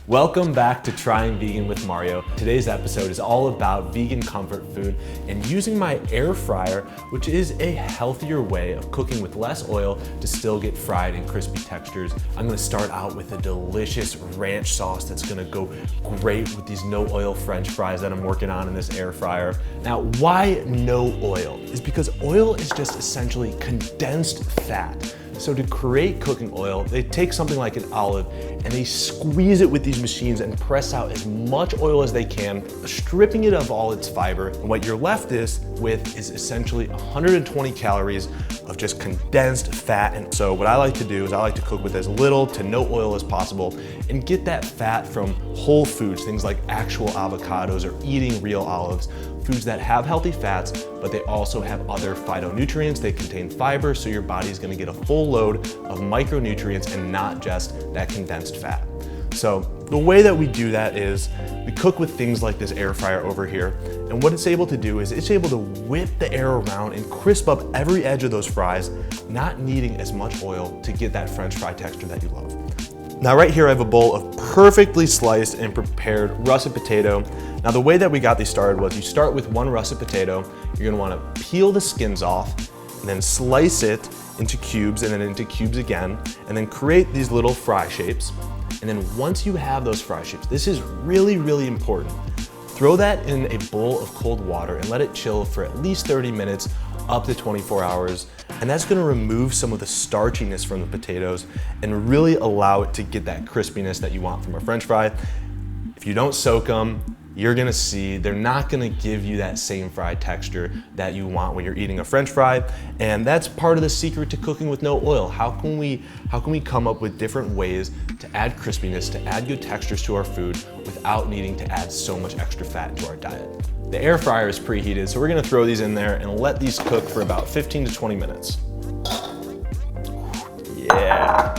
Welcome back to Trying Vegan with Mario. Today's episode is all about vegan comfort food and using my air fryer, which is a healthier way of cooking with less oil to still get fried and crispy textures. I'm gonna start out with a delicious ranch sauce that's gonna go great with these no oil French fries that I'm working on in this air fryer. Now, why no oil? Is because oil is just essentially condensed fat. So to create cooking oil, they take something like an olive and they squeeze it with these machines and press out as much oil as they can, stripping it of all its fiber. And what you're left with is essentially 120 calories of just condensed fat. And so what I like to do is I like to cook with as little to no oil as possible and get that fat from whole foods, things like actual avocados or eating real olives. Foods that have healthy fats, but they also have other phytonutrients. They contain fiber, so your body's gonna get a full load of micronutrients and not just that condensed fat. So the way that we do that is we cook with things like this air fryer over here. And what it's able to do is it's able to whip the air around and crisp up every edge of those fries, not needing as much oil to get that French fry texture that you love. Now right here I have a bowl of perfectly sliced and prepared russet potato. Now the way that we got these started was you start with one russet potato, you're gonna wanna peel the skins off, and then slice it into cubes and then into cubes again, and then create these little fry shapes. And then once you have those fry shapes, this is really, really important. Throw that in a bowl of cold water and let it chill for at least 30 minutes, up to 24 hours. And that's gonna remove some of the starchiness from the potatoes and really allow it to get that crispiness that you want from a French fry. If you don't soak them, you're gonna see they're not gonna give you that same fry texture that you want when you're eating a French fry. And that's part of the secret to cooking with no oil. How can we come up with different ways to add crispiness, to add good textures to our food without needing to add so much extra fat into our diet? The air fryer is preheated, so we're gonna throw these in there and let these cook for about 15 to 20 minutes. Yeah.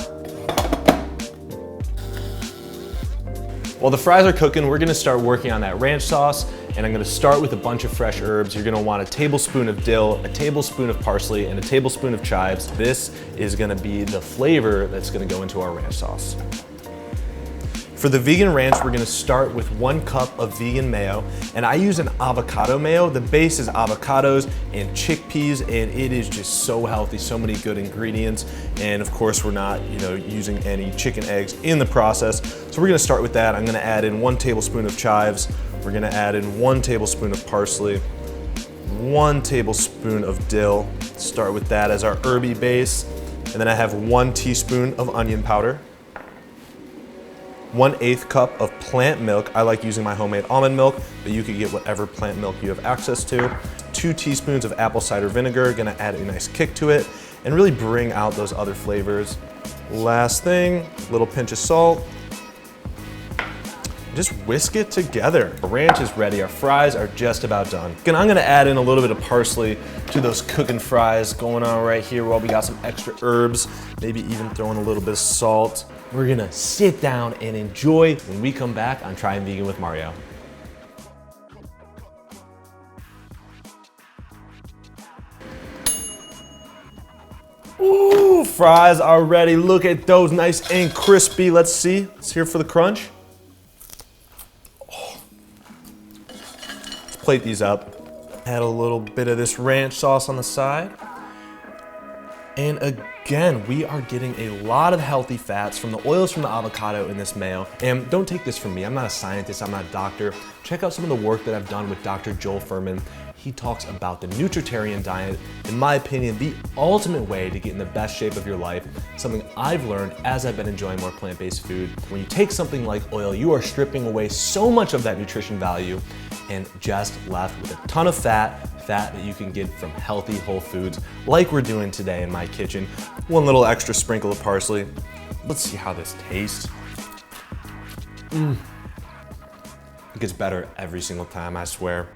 While the fries are cooking, we're gonna start working on that ranch sauce, and I'm gonna start with a bunch of fresh herbs. You're gonna want a tablespoon of dill, a tablespoon of parsley, and a tablespoon of chives. This is gonna be the flavor that's gonna go into our ranch sauce. For the vegan ranch, we're gonna start with 1 cup of vegan mayo, and I use an avocado mayo. The base is avocados and chickpeas, and it is just so healthy, so many good ingredients. And of course, we're not using any chicken eggs in the process. So we're gonna start with that. I'm gonna add in 1 tablespoon of chives. We're gonna add in 1 tablespoon of parsley, 1 tablespoon of dill. Start with that as our herby base. And then I have 1 teaspoon of onion powder, 1/8 cup of plant milk. I like using my homemade almond milk, but you could get whatever plant milk you have access to. 2 teaspoons of apple cider vinegar, gonna add a nice kick to it and really bring out those other flavors. Last thing, a little pinch of salt. Just whisk it together. Our ranch is ready, our fries are just about done. And I'm gonna add in a little bit of parsley to those cooking fries going on right here while we got some extra herbs, maybe even throwing a little bit of salt. We're gonna sit down and enjoy when we come back on Trying Vegan with Mario. Ooh, fries are ready. Look at those, nice and crispy. Let's see, let's hear for the crunch. Let's plate these up. Add a little bit of this ranch sauce on the side. And again, we are getting a lot of healthy fats from the oils from the avocado in this mayo. And don't take this from me, I'm not a scientist, I'm not a doctor. Check out some of the work that I've done with Dr. Joel Fuhrman. He talks about the nutritarian diet. In my opinion, the ultimate way to get in the best shape of your life, something I've learned as I've been enjoying more plant-based food. When you take something like oil, you are stripping away so much of that nutrition value and just left with a ton of fat that you can get from healthy whole foods like we're doing today in my kitchen. 1 little extra sprinkle of parsley. Let's see how this tastes. It gets better every single time, I swear.